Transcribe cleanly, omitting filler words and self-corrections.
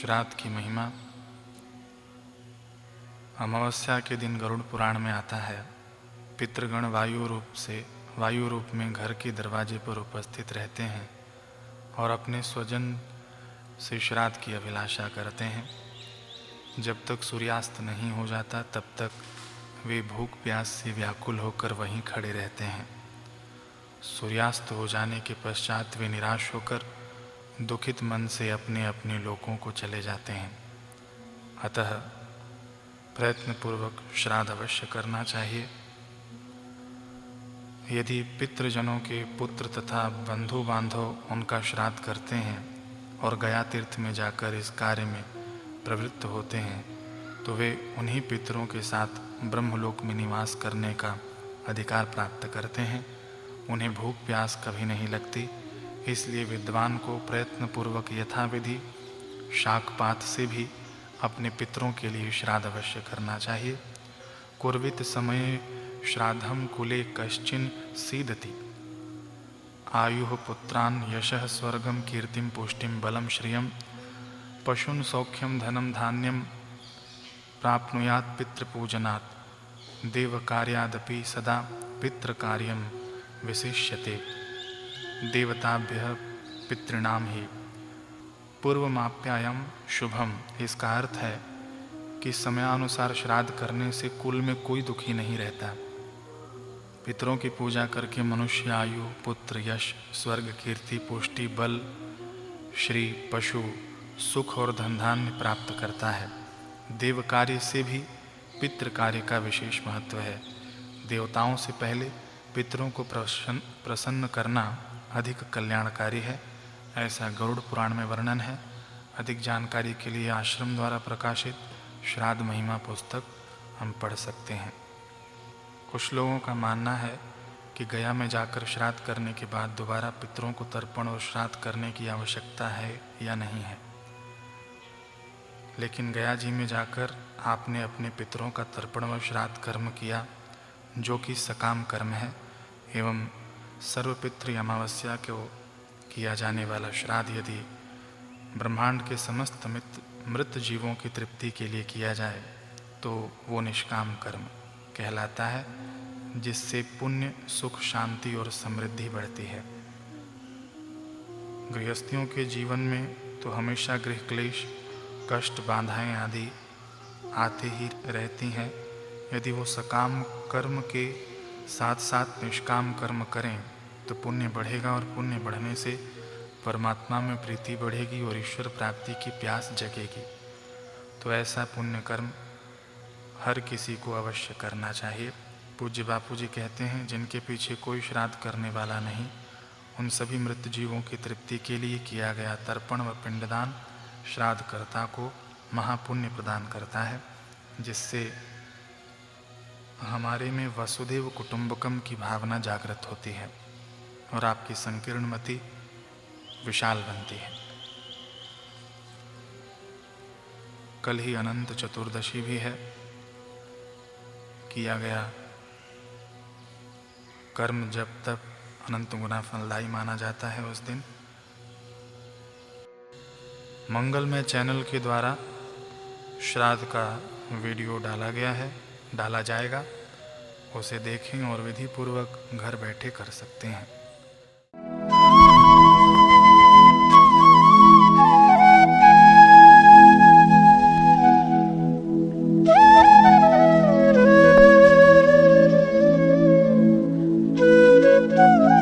श्राद्ध की महिमा। अमावस्या के दिन गरुड़ पुराण में आता है, पितृगण वायु रूप में घर के दरवाजे पर उपस्थित रहते हैं और अपने स्वजन से श्राद्ध की अभिलाषा करते हैं। जब तक सूर्यास्त नहीं हो जाता तब तक वे भूख प्यास से व्याकुल होकर वहीं खड़े रहते हैं। सूर्यास्त हो जाने के पश्चात वे निराश होकर दुखित मन से अपने अपने लोकों को चले जाते हैं। अतः प्रयत्नपूर्वक श्राद्ध अवश्य करना चाहिए। यदि पितृजनों के पुत्र तथा बंधु बांधव उनका श्राद्ध करते हैं और गया तीर्थ में जाकर इस कार्य में प्रवृत्त होते हैं तो वे उन्हीं पितरों के साथ ब्रह्मलोक में निवास करने का अधिकार प्राप्त करते हैं। उन्हें भूख प्यास कभी नहीं लगती, इसलिए विद्वान को प्रयत्नपूर्वक यथाविधि शाकपात से भी अपने पितरों के लिए श्राद्ध अवश्य करना चाहिए। कुर्वित समये श्राद्धम कुले कश्चिन सीदति, आयुः पुत्रान् यशः स्वर्गम कीर्तिम पुष्टिम बलम श्रियम पशुन सौख्यम धनम धान्यम प्राप्नुयात् पितृपूजनात् देवकार्यादपि सदा पितृकार्यम विशिष्यते देवताभ्यः पितॄणाम ही पूर्वमाप्यायम शुभम। इसका अर्थ है कि समयानुसार श्राद्ध करने से कुल में कोई दुखी नहीं रहता। पितरों की पूजा करके मनुष्य आयु, पुत्र, यश, स्वर्ग, कीर्ति, पुष्टि, बल, श्री, पशु, सुख और धन धान्य प्राप्त करता है। देव कार्य से भी पितृ कार्य का विशेष महत्व है। देवताओं से पहले पितरों को प्रसन्न करना अधिक कल्याणकारी है, ऐसा गरुड़ पुराण में वर्णन है। अधिक जानकारी के लिए आश्रम द्वारा प्रकाशित श्राद्ध महिमा पुस्तक हम पढ़ सकते हैं। कुछ लोगों का मानना है कि गया में जाकर श्राद्ध करने के बाद दोबारा पितरों को तर्पण और श्राद्ध करने की आवश्यकता है या नहीं है। लेकिन गया जी में जाकर आपने अपने पितरों का तर्पण व श्राद्ध कर्म किया, जो कि सकाम कर्म है, एवं सर्वपितृ अमावस्या को किया जाने वाला श्राद्ध यदि ब्रह्मांड के समस्त मृत जीवों की तृप्ति के लिए किया जाए तो वो निष्काम कर्म कहलाता है, जिससे पुण्य, सुख, शांति और समृद्धि बढ़ती है। गृहस्थियों के जीवन में तो हमेशा गृह क्लेश, कष्ट, बाधाएं आदि आते ही रहती हैं। यदि वो सकाम कर्म के साथ साथ निष्काम कर्म करें तो पुण्य बढ़ेगा और पुण्य बढ़ने से परमात्मा में प्रीति बढ़ेगी और ईश्वर प्राप्ति की प्यास जगेगी। तो ऐसा पुण्य कर्म हर किसी को अवश्य करना चाहिए। पूज्य बापू जी कहते हैं, जिनके पीछे कोई श्राद्ध करने वाला नहीं, उन सभी मृत जीवों की तृप्ति के लिए किया गया तर्पण व पिंडदान श्राद्धकर्ता को महापुण्य प्रदान करता है, जिससे हमारे में वसुदेव कुटुंबकम की भावना जागृत होती है और आपकी संकीर्ण मति विशाल बनती है। कल ही अनंत चतुर्दशी भी है। किया गया कर्म जब तक अनंत गुना फलदायी माना जाता है। उस दिन मंगलमय चैनल के द्वारा श्राद्ध का वीडियो डाला जाएगा। उसे देखें और विधि पूर्वक घर बैठे कर सकते हैं। Thank you.